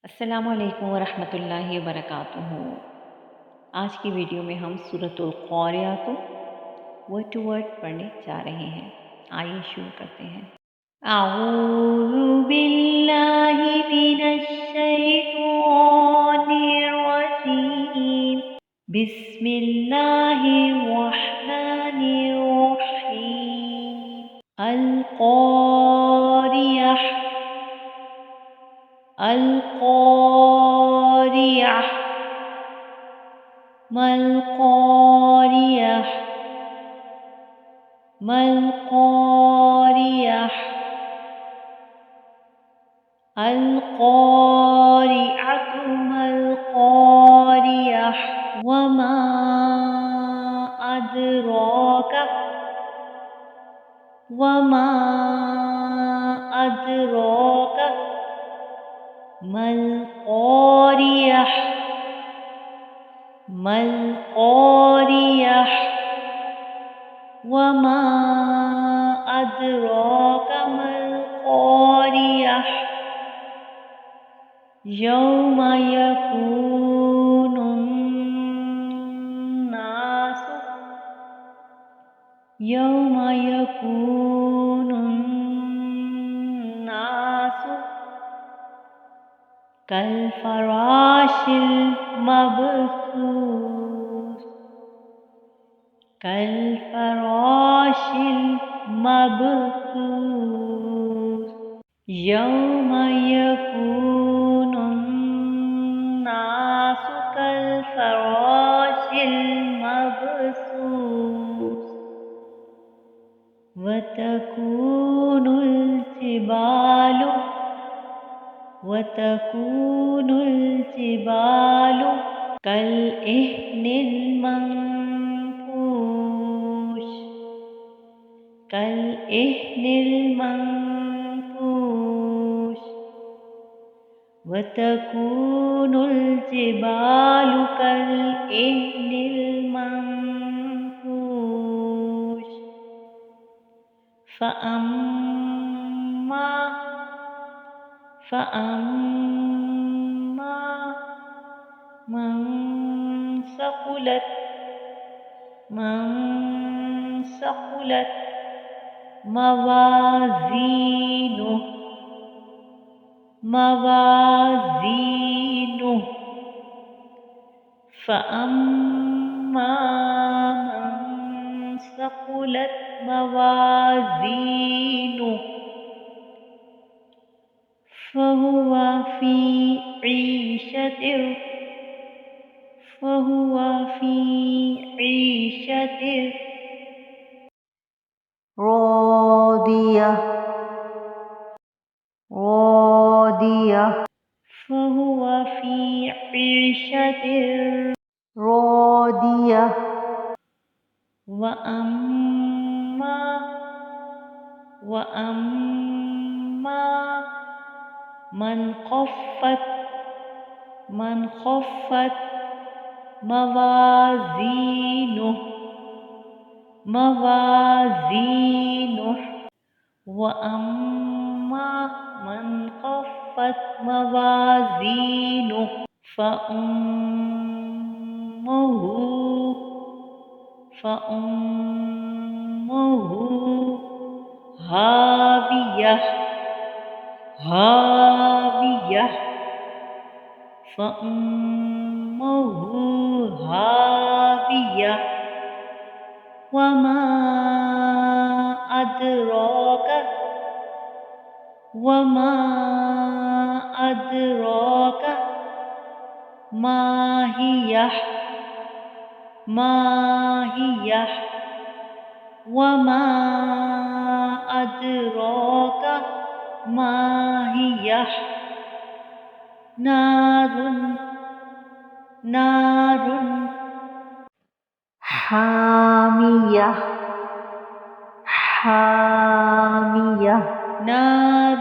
السلام علیکم ورحمۃ اللہ وبرکاتہ۔ آج کی ویڈیو میں ہم سورۃ القاریہ کو ورڈ ٹو ورڈ پڑھنے جا رہے ہیں۔ آئیے شروع کرتے ہیں۔ اعوذ باللہ من الشیطان الرجیم، بسم اللہ الرحمن الرحیم۔ القاریہ القاریہ ما القاریہ ما القاریہ القاریۃ ما القاریہ وما ادراک وما ادراک ما القاریہ ما القاریہ وما ادراک ما القاریہ یوم یکون الناس یوم یکون الناس کالفراش المبثوث کالفراش المبثوث یوم یکون الناس کالفراش المبثوث وتكون الجبال كالعهن المنفوش كالعهن المنفوش وتكون الجبال كالعهن المنفوش فأما من ثقلت موازينه فأما من ثقلت موازينه فهو في عيشة راضية فهو في عيشة راضية وأما من خفت موازينه وأما من خفت موازينه فأمه هاوية وما أدراك ما هي وما أدراك ما هي نار حامية نار